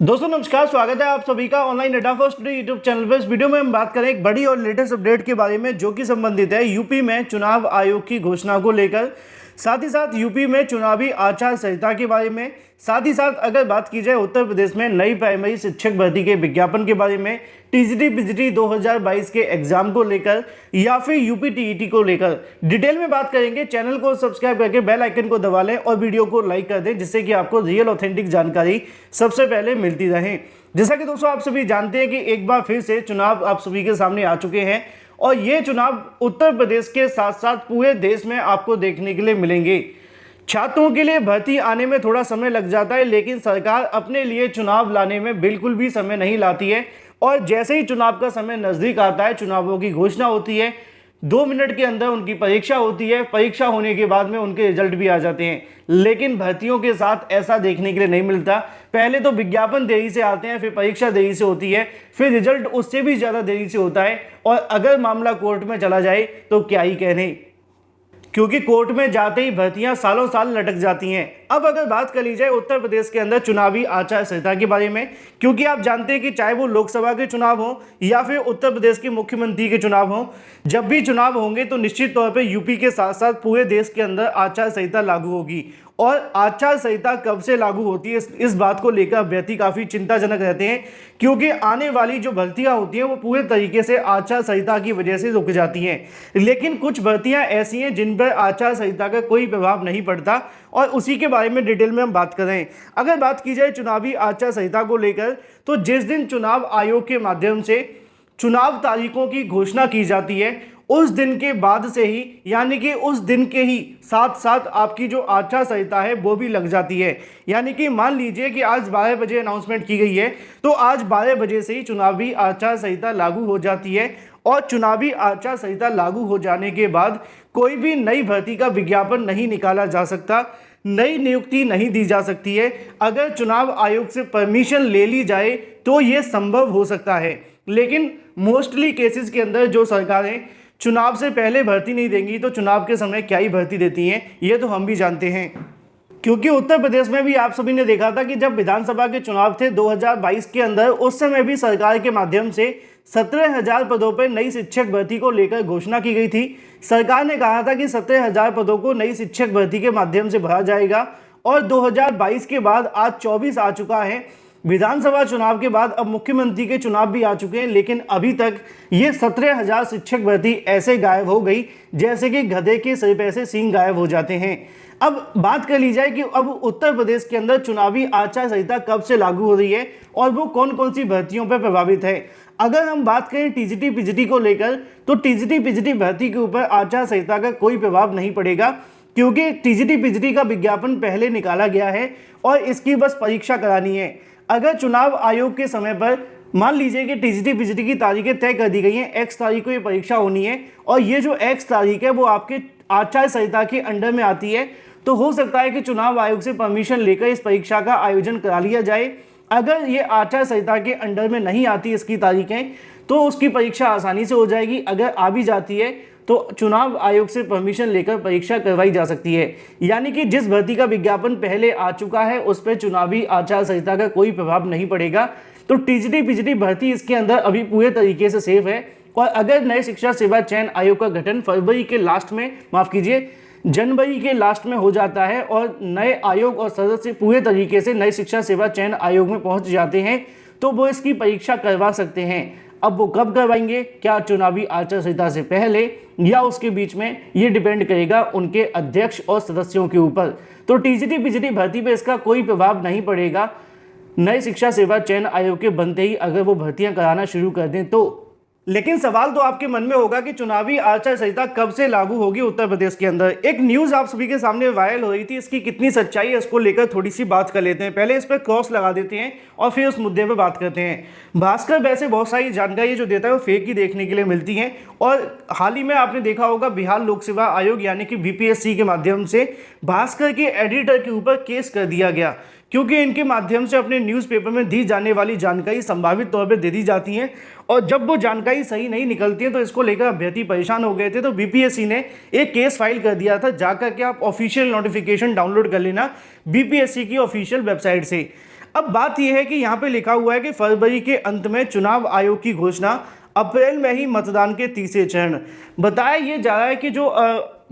दोस्तों नमस्कार, स्वागत है आप सभी का online data first today YouTube channel पर। इस वीडियो में हम बात करें एक बड़ी और लेटेस्ट अपडेट के बारे में जो कि संबंधित है यूपी में चुनाव आयोग की घोषणा को लेकर, साथ ही साथ यूपी में चुनावी आचार संहिता के बारे में, साथ ही साथ अगर बात की जाए उत्तर प्रदेश में नई प्राइमरी शिक्षक भर्ती के विज्ञापन के बारे में, टीजीटी पीजीटी 2022 के एग्जाम को लेकर या फिर यूपी टीईटी को लेकर डिटेल में बात करेंगे। चैनल को सब्सक्राइब करके बेल आइकन को दबा लें और वीडियो को लाइक कर दें जिससे कि आपको रियल ऑथेंटिक जानकारी सबसे पहले मिलती रहे। जैसा कि दोस्तों आप सभी जानते हैं कि एक बार फिर से चुनाव आप सभी के सामने आ चुके हैं और ये चुनाव उत्तर प्रदेश के साथ साथ पूरे देश में आपको देखने के लिए मिलेंगे। छात्रों के लिए भर्ती आने में थोड़ा समय लग जाता है, लेकिन सरकार अपने लिए चुनाव लाने में बिल्कुल भी समय नहीं लाती है और जैसे ही चुनाव का समय नज़दीक आता है, चुनावों की घोषणा होती है, 2 मिनट के अंदर उनकी परीक्षा होती है, परीक्षा होने के बाद में उनके रिजल्ट भी आ जाते हैं। लेकिन भर्तियों के साथ ऐसा देखने के लिए नहीं मिलता। पहले तो विज्ञापन देरी से आते हैं, फिर परीक्षा देरी से होती है, फिर रिजल्ट उससे भी ज़्यादा देरी से होता है और अगर मामला कोर्ट में चला जाए तो क्या ही कहने, क्योंकि कोर्ट में जाते ही भर्तियां सालों साल लटक जाती हैं। अब अगर बात कर ली जाए उत्तर प्रदेश के अंदर चुनावी आचार संहिता के बारे में, क्योंकि आप जानते हैं कि चाहे वो लोकसभा के चुनाव हो या फिर उत्तर प्रदेश के मुख्यमंत्री के चुनाव हो, जब भी चुनाव होंगे तो निश्चित तौर पर यूपी के साथ साथ पूरे देश के अंदर आचार संहिता लागू होगी। और आचार संहिता कब से लागू होती है इस बात को लेकर अभ्यर्थी काफ़ी चिंताजनक रहते हैं, क्योंकि आने वाली जो भर्तियां होती हैं वो पूरे तरीके से आचार संहिता की वजह से रुक जाती हैं। लेकिन कुछ भर्तियां ऐसी हैं जिन पर आचार संहिता का कोई प्रभाव नहीं पड़ता और उसी के बारे में डिटेल में हम बात करें। अगर बात की जाए चुनावी आचार संहिता को लेकर, तो जिस दिन चुनाव आयोग के माध्यम से चुनाव तारीखों की घोषणा की जाती है उस दिन के बाद से ही, यानी कि उस दिन के ही साथ साथ आपकी जो आचार संहिता है वो भी लग जाती है। यानी कि मान लीजिए कि आज 12 बजे अनाउंसमेंट की गई है तो आज 12 बजे से ही चुनावी आचार संहिता लागू हो जाती है और चुनावी आचार संहिता लागू हो जाने के बाद कोई भी नई भर्ती का विज्ञापन नहीं निकाला जा सकता, नई नियुक्ति नहीं दी जा सकती है। अगर चुनाव आयोग से परमिशन ले ली जाए तो ये संभव हो सकता है, लेकिन मोस्टली केसेस के अंदर जो सरकारें चुनाव से पहले भर्ती नहीं देंगी तो चुनाव के समय क्या ही भर्ती देती हैं, ये तो हम भी जानते हैं। क्योंकि उत्तर प्रदेश में भी आप सभी ने देखा था कि जब विधानसभा के चुनाव थे 2022 के अंदर, उस समय भी सरकार के माध्यम से 17,000 पदों पर नई शिक्षक भर्ती को लेकर घोषणा की गई थी। सरकार ने कहा था कि 17,000 पदों को नई शिक्षक भर्ती के माध्यम से भरा जाएगा और 2022 के बाद आज 24 आ चुका है। विधानसभा चुनाव के बाद अब मुख्यमंत्री के चुनाव भी आ चुके हैं, लेकिन अभी तक ये 17,000 शिक्षक भर्ती ऐसे गायब हो गई जैसे कि गधे के सिर पे से सींग गायब हो जाते हैं। अब बात कर ली जाए कि अब उत्तर प्रदेश के अंदर चुनावी आचार संहिता कब से लागू हो रही है और वो कौन कौन सी भर्तियों पर प्रभावित है। अगर हम बात करें टीजीटी पीजीटी को लेकर, तो टीजीटी पीजीटी भर्ती के ऊपर आचार संहिता का कोई प्रभाव नहीं पड़ेगा, क्योंकि टीजीटी पीजीटी का विज्ञापन पहले निकाला गया है और इसकी बस परीक्षा करानी है। अगर चुनाव आयोग के समय पर मान लीजिए कि टीजीटी पीजीटी की तारीखें तय कर दी गई हैं, एक्स तारीख को ये परीक्षा होनी है और ये जो एक्स तारीख है वो आपके आचार संहिता के अंडर में आती है, तो हो सकता है कि चुनाव आयोग से परमिशन लेकर इस परीक्षा का आयोजन करा लिया जाए। अगर ये आचार संहिता के अंडर में नहीं आती इसकी तारीखें तो उसकी परीक्षा आसानी से हो जाएगी। अगर आ भी जाती है तो चुनाव आयोग से परमिशन लेकर परीक्षा करवाई जा सकती है। यानी कि जिस भर्ती का विज्ञापन पहले आ चुका है उस पर चुनावी आचार संहिता का कोई प्रभाव नहीं पड़ेगा। तो टीजीटी पीजीटी भर्ती इसके अंदर अभी पूरे तरीके से सेफ है। और अगर नए शिक्षा सेवा चयन आयोग का गठन जनवरी के लास्ट में हो जाता है और नए आयोग और सदस्य पूरे तरीके से नई शिक्षा सेवा चयन आयोग में पहुंच जाते हैं तो वो इसकी परीक्षा करवा सकते हैं। अब वो कब करवाएंगे, क्या चुनावी आचार संहिता से पहले या उसके बीच में, ये डिपेंड करेगा उनके अध्यक्ष और सदस्यों के ऊपर। तो टीजीटी पीजीटी भर्ती पे इसका कोई प्रभाव नहीं पड़ेगा नई शिक्षा सेवा चयन आयोग के बनते ही अगर वो भर्तियां कराना शुरू कर दें तो। लेकिन सवाल तो आपके मन में होगा कि चुनावी आचार संहिता कब से लागू होगी उत्तर प्रदेश के अंदर। एक न्यूज़ आप सभी के सामने वायरल हो रही थी, इसकी कितनी सच्चाई है इसको लेकर थोड़ी सी बात कर लेते हैं। पहले इस पर क्रॉस लगा देते हैं और फिर उस मुद्दे पर बात करते हैं। भास्कर वैसे बहुत सारी जानकारी जो देता है वो फेक ही देखने के लिए मिलती हैं और हाल ही में आपने देखा होगा बिहार लोक सेवा आयोग यानी कि बीपीएससी के माध्यम से भास्कर के एडिटर के ऊपर केस कर दिया गया, क्योंकि इनके माध्यम से अपने न्यूज़पेपर में दी जाने वाली जानकारी संभावित तौर पर दे दी जाती है और जब वो जानकारी सही नहीं निकलती है तो इसको लेकर अभ्यर्थी परेशान हो गए थे। तो बीपीएससी ने एक केस फाइल कर दिया था, जाकर के आप ऑफिशियल नोटिफिकेशन डाउनलोड कर लेना बीपीएससी की ऑफिशियल वेबसाइट से। अब बात यह है कि यहाँ पे लिखा हुआ है कि फरवरी के अंत में चुनाव आयोग की घोषणा, अप्रैल में ही मतदान के तीसरे चरण। बताया ये जा रहा है कि जो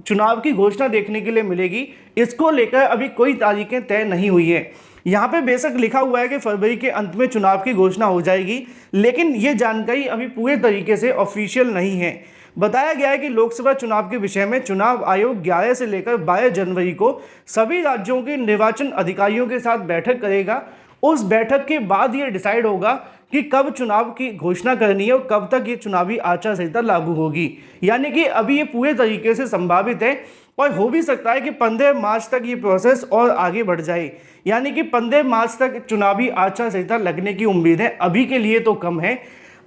चुनाव की घोषणा देखने के लिए मिलेगी, इसको लेकर अभी कोई तारीखें तय नहीं हुई है। यहाँ पे बेशक लिखा हुआ है कि फरवरी के अंत में चुनाव की घोषणा हो जाएगी, लेकिन ये जानकारी अभी पूरे तरीके से ऑफिशियल नहीं है। बताया गया है कि लोकसभा चुनाव के विषय में चुनाव आयोग 11 से लेकर 22 जनवरी को सभी राज्यों के निर्वाचन अधिकारियों के साथ बैठक करेगा। उस बैठक के बाद ये डिसाइड होगा कि कब चुनाव की घोषणा करनी है और कब तक ये चुनावी आचार संहिता लागू होगी। यानी कि अभी ये पूरे तरीके से संभावित है और हो भी सकता है कि 15 मार्च तक ये प्रोसेस और आगे बढ़ जाए। यानी कि 15 मार्च तक चुनावी आचार संहिता लगने की उम्मीद है, अभी के लिए तो कम है।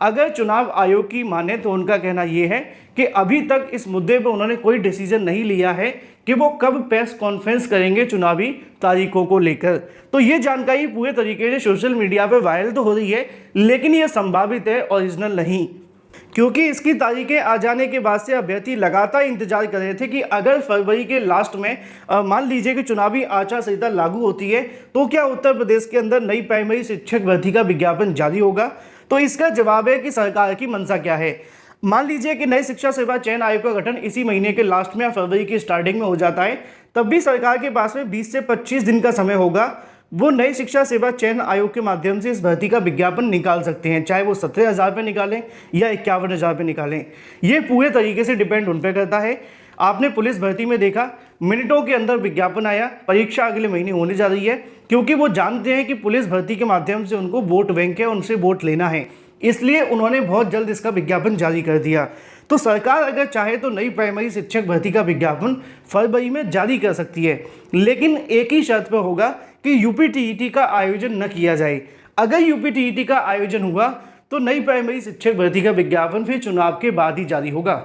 अगर चुनाव आयोग की माने तो उनका कहना यह है कि अभी तक इस मुद्दे पर उन्होंने कोई डिसीजन नहीं लिया है कि वो कब प्रेस कॉन्फ्रेंस करेंगे चुनावी तारीखों को लेकर। तो ये जानकारी पूरे तरीके से सोशल मीडिया पर वायरल तो हो रही है, लेकिन ये संभावित है, ओरिजिनल नहीं। क्योंकि इसकी तारीखें आ जाने के बाद से अभ्यर्थी लगातार इंतजार कर रहे थे कि अगर फरवरी के लास्ट में मान लीजिए कि चुनावी आचार संहिता लागू होती है तो क्या उत्तर प्रदेश के अंदर नई प्राइमरी शिक्षक भर्ती का विज्ञापन जारी होगा। तो इसका जवाब है कि सरकार की मंशा क्या है। मान लीजिए कि नई शिक्षा सेवा चयन आयोग का गठन इसी महीने के लास्ट में या फरवरी की स्टार्टिंग में हो जाता है, तब भी सरकार के पास में 20 से 25 दिन का समय होगा। वो नई शिक्षा सेवा चयन आयोग के माध्यम से इस भर्ती का विज्ञापन निकाल सकते हैं, चाहे वो 17,000 पे निकालें या 51,000 पे निकालें। ये पूरे तरीके से डिपेंड उन पर करता है। आपने पुलिस भर्ती में देखा, मिनटों के अंदर विज्ञापन आया, परीक्षा अगले महीने होने जा रही है, क्योंकि वो जानते हैं कि पुलिस भर्ती के माध्यम से उनको वोट बैंक है, उनसे वोट लेना है, इसलिए उन्होंने बहुत जल्द इसका विज्ञापन जारी कर दिया। तो सरकार अगर चाहे तो नई प्राइमरी शिक्षक भर्ती का विज्ञापन फरवरी में जारी कर सकती है, लेकिन एक ही शर्त पर होगा कि यूपीटीईटी का आयोजन न किया जाए। अगर यूपीटीईटी का आयोजन हुआ तो नई प्राइमरी शिक्षक भर्ती का विज्ञापन फिर चुनाव के बाद ही जारी होगा,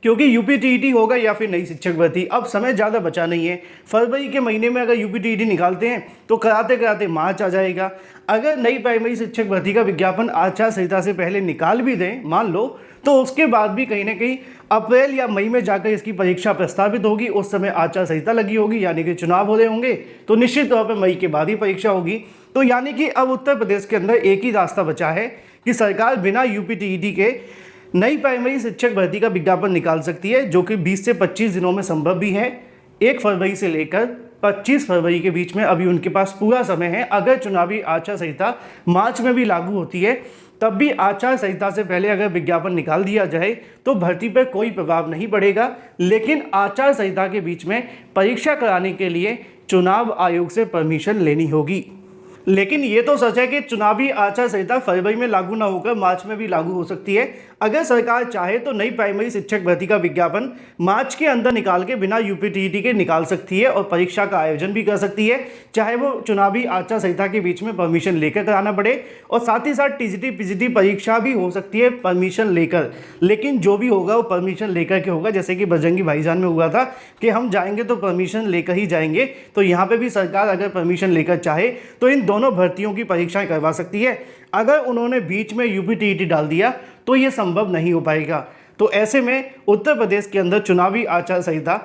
क्योंकि यूपीटीईटी होगा या फिर नई शिक्षक भर्ती। अब समय ज़्यादा बचा नहीं है। फरवरी के महीने में अगर यूपीटीईटी निकालते हैं तो कराते कराते मार्च आ जाएगा। अगर नई प्राइमरी शिक्षक भर्ती का विज्ञापन आचार संहिता से पहले निकाल भी दें मान लो, तो उसके बाद भी कहीं ना कहीं अप्रैल या मई में जाकर इसकी परीक्षा प्रस्तावित होगी। उस समय आचार संहिता लगी होगी, यानी कि चुनाव हो रहे होंगे, तो निश्चित तौर पर मई के बाद ही परीक्षा होगी। तो यानी कि अब उत्तर प्रदेश के अंदर एक ही रास्ता बचा है कि सरकार बिना यूपीटीईटी के नई प्राइमरी शिक्षक भर्ती का विज्ञापन निकाल सकती है, जो कि 20 से 25 दिनों में संभव भी है। 1 फरवरी से लेकर 25 फरवरी के बीच में अभी उनके पास पूरा समय है। अगर चुनावी आचार संहिता मार्च में भी लागू होती है, तब भी आचार संहिता से पहले अगर विज्ञापन निकाल दिया जाए तो भर्ती पर कोई प्रभाव नहीं पड़ेगा। लेकिन आचार संहिता के बीच में परीक्षा कराने के लिए चुनाव आयोग से परमिशन लेनी होगी। लेकिन ये तो सच है कि चुनावी आचार संहिता फरवरी में लागू ना होकर मार्च में भी लागू हो सकती है। अगर सरकार चाहे तो नई प्राइमरी शिक्षक भर्ती का विज्ञापन मार्च के अंदर निकाल के बिना यूपीटीईटी के निकाल सकती है और परीक्षा का आयोजन भी कर सकती है, चाहे वो चुनावी आचार संहिता के बीच में परमिशन लेकर कराना पड़े। और साथ ही साथ टीजीटी पीजीटी परीक्षा भी हो सकती है परमिशन लेकर, लेकिन जो भी होगा वो परमिशन लेकर के होगा। जैसे कि बजरंगी भाईजान में हुआ था कि हम जाएंगे तो परमिशन लेकर ही जाएंगे, तो यहाँ पर भी सरकार अगर परमिशन लेकर चाहे तो इन दोनों भर्तियों की परीक्षाएं करवा सकती है। अगर उन्होंने बीच में यूपीटीईटी डाल दिया तो ये संभव नहीं हो पाएगा। तो ऐसे में उत्तर प्रदेश के अंदर चुनावी आचार संहिता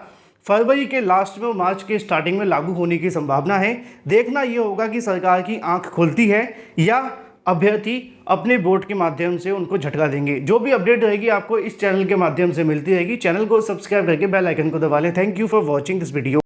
फरवरी के लास्ट में और मार्च के स्टार्टिंग में लागू होने की संभावना है। देखना ये होगा कि सरकार की आंख खुलती है या अभ्यर्थी अपने वोट के माध्यम से उनको झटका देंगे। जो भी अपडेट रहेगी आपको इस चैनल के माध्यम से मिलती रहेगी। चैनल को सब्सक्राइब करके बेल आइकन को दबा लें। Thank you for watching this video.